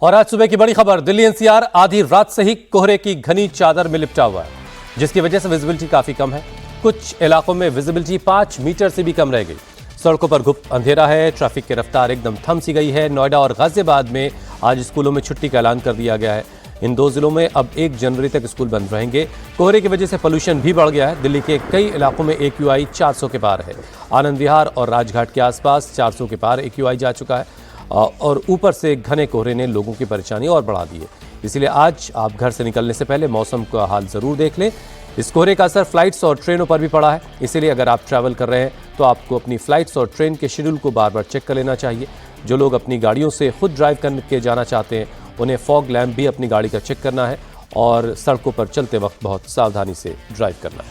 और आज सुबह की बड़ी खबर, दिल्ली एनसीआर आधी रात से ही कोहरे की घनी चादर में लिपटा हुआ है, जिसकी वजह से विजिबिलिटी काफी कम है। कुछ इलाकों में विजिबिलिटी 5 मीटर से भी कम रह गई। सड़कों पर गुप्त अंधेरा है, ट्रैफिक की रफ्तार एकदम थम सी गई है। नोएडा और गाजियाबाद में आज स्कूलों में छुट्टी का ऐलान कर दिया गया है। इन 2 जिलों में अब 1 जनवरी तक स्कूल बंद रहेंगे। कोहरे की वजह से पोल्यूशन भी बढ़ गया है। दिल्ली के कई इलाकों में AQI 400 के पार है। आनंद विहार और राजघाट के आसपास 400 के पार AQI जा चुका है और ऊपर से घने कोहरे ने लोगों की परेशानी और बढ़ा दी है। इसीलिए आज आप घर से निकलने से पहले मौसम का हाल जरूर देख लें। इस कोहरे का असर फ्लाइट्स और ट्रेनों पर भी पड़ा है, इसीलिए अगर आप ट्रैवल कर रहे हैं तो आपको अपनी फ्लाइट्स और ट्रेन के शेड्यूल को बार बार चेक कर लेना चाहिए। जो लोग अपनी गाड़ियों से खुद ड्राइव करके जाना चाहते हैं उन्हें फॉग लैम्प भी अपनी गाड़ी का चेक करना है और सड़कों पर चलते वक्त बहुत सावधानी से ड्राइव करना है।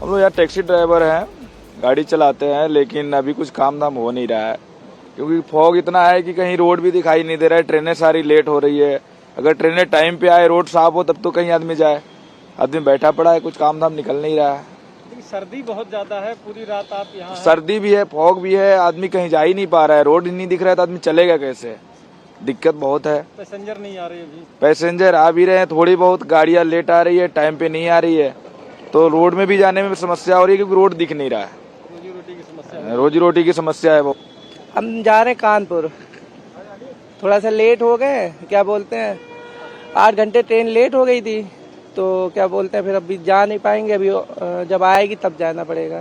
हम लोग यार टैक्सी ड्राइवर हैं, गाड़ी चलाते हैं, लेकिन अभी कुछ काम धाम हो नहीं रहा है क्योंकि फॉग इतना है कि कहीं रोड भी दिखाई नहीं दे रहा है। ट्रेनें सारी लेट हो रही है। अगर ट्रेनें टाइम पे आए, रोड साफ हो, तब तो कहीं आदमी जाए। आदमी बैठा पड़ा है, कुछ काम धाम निकल नहीं रहा है। सर्दी बहुत ज्यादा है, पूरी रात आप यहाँ सर्दी भी है, फॉग भी है, आदमी कहीं जा ही नहीं पा रहा है। रोड ही नहीं दिख रहा है तो आदमी चलेगा कैसे? दिक्कत बहुत है। पैसेंजर नहीं आ रहे अभी। पैसेंजर आ भी रहे हैं, थोड़ी बहुत गाड़ियां लेट आ रही है, टाइम पे नहीं आ रही है, तो रोड में भी जाने में समस्या हो रही है क्योंकि रोड दिख नहीं रहा है। रोजी रोटी की समस्या, रोजी रोटी की समस्या है वो। हम जा रहे हैं कानपुर, थोड़ा सा लेट हो गए, क्या बोलते हैं 8 घंटे ट्रेन लेट हो गई थी, तो क्या बोलते हैं फिर अभी जा नहीं पाएंगे। अभी जब आएगी तब जाना पड़ेगा।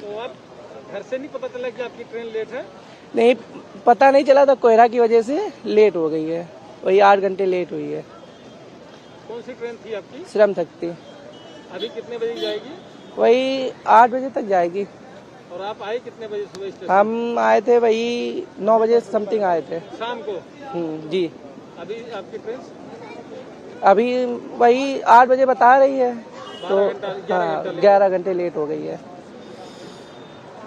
तो आप घर से नहीं पता चला कि आपकी ट्रेन लेट है? नहीं, पता नहीं चला था, कोहरा की वजह से लेट हो गई है। वही 8 घंटे लेट हुई है। कौन सी ट्रेन थी आपकी? श्रम शक्ति। अभी कितने बजे जाएगी? वही 8 बजे तक जाएगी। और आप आए कितने बजे सुबह स्टेशन? हम आए थे वही 9 बजे समथिंग आए थे शाम को। जी। अभी आपकी ट्रेन अभी वही 8 बजे बता रही है, तो 11 घंटे लेट हो गई है।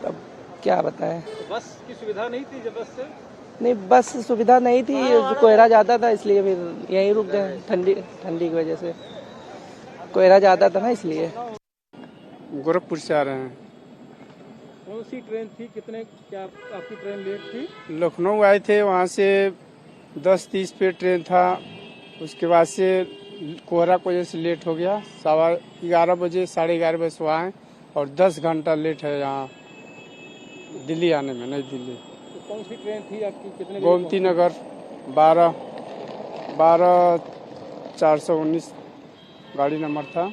तब क्या बताएं। तो बस की सुविधा नहीं थी जब बस से? नहीं, बस सुविधा नहीं थी, कोहरा ज्यादा था इसलिए फिर यहीं रुक गए। ठंडी की वजह से कोहरा ज्यादा था ना, इसलिए। गोरखपुर से आ रहे हैं। कौन सी ट्रेन थी? कितने क्या आपकी ट्रेन लेट थी? लखनऊ आए थे, वहाँ से 10:30 पे ट्रेन था। उसके बाद से कोहरा की वजह से लेट हो गया। 11:15 बजे, 11:30 बजे से आए और 10 घंटा लेट है यहाँ दिल्ली आने में, नई दिल्ली। तो कौन सी ट्रेन थी आपकी? कितने बजे? गोमती नगर 12/419 गाड़ी नंबर था।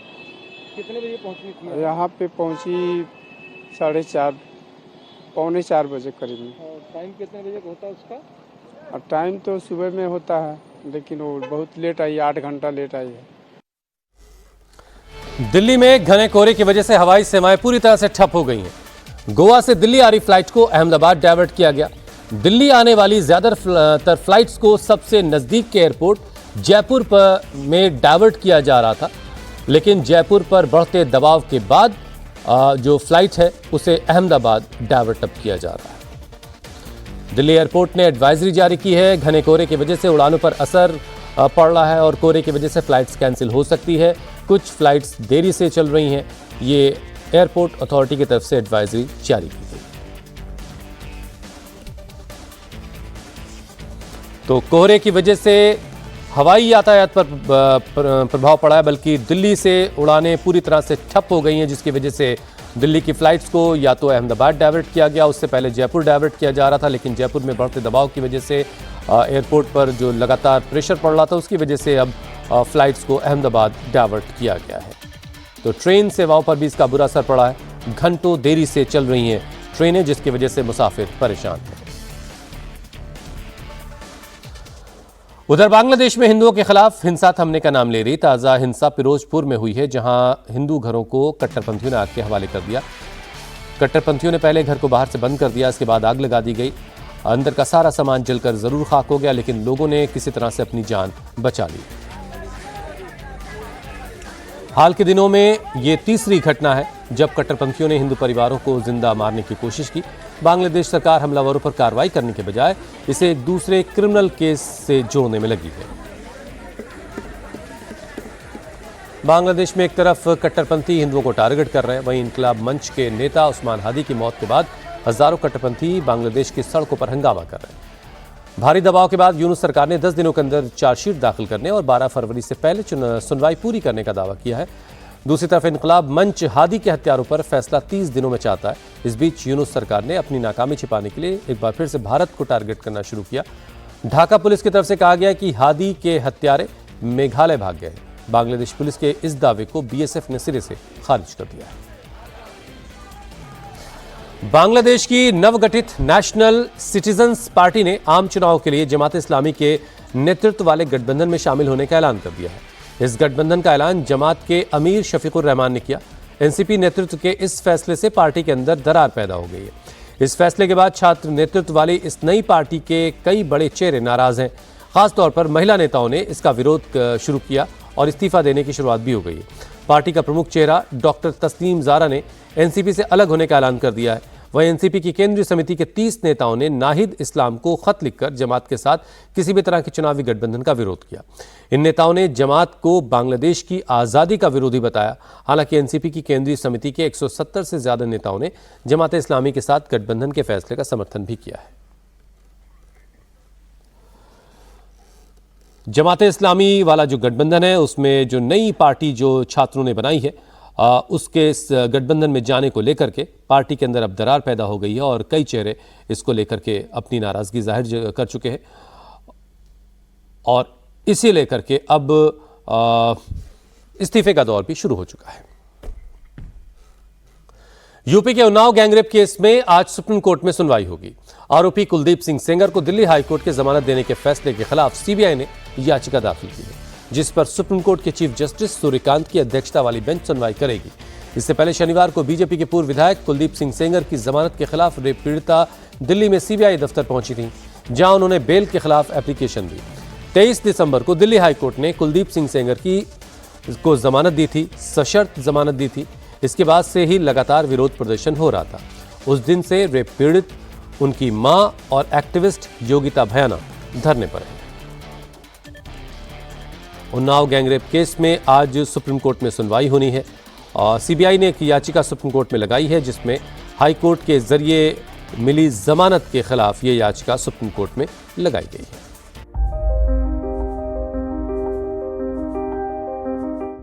कितने बजे पहुंचनी थी? यहाँ पे पहुँची 4:30 पौने 4 बजे करीब में। और टाइम कितने बजे का होता है उसका? और टाइम तो सुबह में होता है, लेकिन वो बहुत लेट आई, 8 घंटा लेट आई है। दिल्ली में घने कोहरे की वजह से हवाई सेवाएं पूरी तरह से ठप हो गई हैं। गोवा से दिल्ली आ रही फ्लाइट को अहमदाबाद डायवर्ट किया गया। दिल्ली आने वाली ज्यादातर फ्लाइट्स को सबसे नजदीक के एयरपोर्ट जयपुर में डायवर्ट किया जा रहा था, लेकिन जयपुर पर बढ़ते दबाव के बाद जो फ्लाइट है उसे अहमदाबाद डायवर्ट अब किया जा रहा है। दिल्ली एयरपोर्ट ने एडवाइजरी जारी की है। घने कोहरे की वजह से उड़ानों पर असर पड़ रहा है और कोहरे की वजह से फ्लाइट्स कैंसिल हो सकती है। कुछ फ्लाइट्स देरी से चल रही हैं। ये एयरपोर्ट अथॉरिटी की तरफ से एडवाइजरी जारी की गई। तो कोहरे की वजह से हवाई यातायात पर प्रभाव पड़ा है, बल्कि दिल्ली से उड़ानें पूरी तरह से ठप हो गई हैं, जिसकी वजह से दिल्ली की फ्लाइट्स को या तो अहमदाबाद डायवर्ट किया गया, उससे पहले जयपुर डायवर्ट किया जा रहा था, लेकिन जयपुर में बढ़ते दबाव की वजह से एयरपोर्ट पर जो लगातार प्रेशर पड़ रहा था उसकी वजह से अब फ्लाइट्स को अहमदाबाद डायवर्ट किया गया है। तो ट्रेन सेवाओं पर भी इसका बुरा असर पड़ा है। घंटों देरी से चल रही हैं ट्रेनें, जिसकी वजह से मुसाफिर परेशान हैं। उधर बांग्लादेश में हिंदुओं के खिलाफ हिंसा थमने का नाम ले रही। ताज़ा हिंसा फिरोजपुर में हुई है, जहां हिंदू घरों को कट्टरपंथियों ने आग के हवाले कर दिया। कट्टरपंथियों ने पहले घर को बाहर से बंद कर दिया, इसके बाद आग लगा दी गई। अंदर का सारा सामान जलकर जरूर खाक हो गया, लेकिन लोगों ने किसी तरह से अपनी जान बचा ली। हाल के दिनों में ये तीसरी घटना है जब कट्टरपंथियों ने हिंदू परिवारों को जिंदा मारने की कोशिश की। बांग्लादेश सरकार हमलावरों पर कार्रवाई करने के बजाय इसे एक दूसरे क्रिमिनल केस से जोड़ने में लगी है। बांग्लादेश में एक तरफ कट्टरपंथी हिंदुओं को टारगेट कर रहे हैं, वहीं इनकलाब मंच के नेता उस्मान हादी की मौत के बाद हजारों कट्टरपंथी बांग्लादेश की सड़कों पर हंगामा कर रहे हैं। भारी दबाव के बाद यूनुस सरकार ने 10 दिनों के अंदर चार्जशीट दाखिल करने और 12 फरवरी से पहले सुनवाई पूरी करने का दावा किया है। दूसरी तरफ इनकलाब मंच हादी के हत्यारों पर फैसला 30 दिनों में चाहता है। इस बीच यूनुस सरकार ने अपनी नाकामी छिपाने के लिए एक बार फिर से भारत को टारगेट करना शुरू किया। ढाका पुलिस की तरफ से कहा गया कि हादी के हत्यारे मेघालय भाग गए। बांग्लादेश पुलिस के इस दावे को बीएसएफ ने सिरे से खारिज कर दिया है। बांग्लादेश की नवगठित नेशनल सिटीजन्स पार्टी ने आम चुनाव के लिए जमात इस्लामी के नेतृत्व वाले गठबंधन में शामिल होने का ऐलान कर दिया है। इस गठबंधन का ऐलान जमात के अमीर शफीकुर रहमान ने किया। एनसीपी नेतृत्व के इस फैसले से पार्टी के अंदर दरार पैदा हो गई है। इस फैसले के बाद छात्र नेतृत्व वाली इस नई पार्टी के कई बड़े चेहरे नाराज हैं। खासतौर पर महिला नेताओं ने इसका विरोध शुरू किया और इस्तीफा देने की शुरुआत भी हो गई है। पार्टी का प्रमुख चेहरा डॉक्टर तस्लीम ज़ारा ने एनसीपी से अलग होने का ऐलान कर दिया है। वहीं एनसीपी की केंद्रीय समिति के 30 नेताओं ने नाहिद इस्लाम को खत लिखकर जमात के साथ किसी भी तरह के चुनावी गठबंधन का विरोध किया। इन नेताओं ने जमात को बांग्लादेश की आज़ादी का विरोधी बताया। हालांकि एनसीपी की केंद्रीय समिति के 170 से ज्यादा नेताओं ने जमात इस्लामी के साथ गठबंधन के फैसले का समर्थन भी किया है। जमात इस्लामी वाला जो गठबंधन है उसमें जो नई पार्टी जो छात्रों ने बनाई है उसके इस गठबंधन में जाने को लेकर के पार्टी के अंदर अब दरार पैदा हो गई है और कई चेहरे इसको लेकर के अपनी नाराजगी जाहिर कर चुके हैं और इसे लेकर के अब इस्तीफे का दौर भी शुरू हो चुका है। यूपी के उन्नाव गैंगरेप केस में आज सुप्रीम कोर्ट में सुनवाई होगी। आरोपी कुलदीप सिंह सेंगर को दिल्ली हाईकोर्ट के जमानत देने के फैसले के खिलाफ सीबीआई ने याचिका दाखिल की है, जिस पर सुप्रीम कोर्ट के चीफ जस्टिस सूर्यकांत की अध्यक्षता वाली बेंच सुनवाई करेगी। इससे पहले शनिवार को बीजेपी के पूर्व विधायक कुलदीप सिंह सेंगर की जमानत के खिलाफ रेप पीड़िता दिल्ली में सीबीआई दफ्तर पहुंची थी, जहां उन्होंने बेल के खिलाफ एप्लीकेशन दी। 23 दिसंबर को दिल्ली हाईकोर्ट ने कुलदीप सिंह सेंगर को जमानत दी थी, सशर्त जमानत दी थी। इसके बाद से ही लगातार विरोध प्रदर्शन हो रहा था। उस दिन से रेप पीड़ित, उनकी मां और एक्टिविस्ट योगिता भयाना धरने पर है। उन्नाव गैंगरेप केस में आज सुप्रीम कोर्ट में सुनवाई होनी है और सीबीआई ने एक याचिका सुप्रीम कोर्ट में लगाई है, जिसमें हाई कोर्ट के जरिए मिली जमानत के खिलाफ ये याचिका सुप्रीम कोर्ट में लगाई गई है।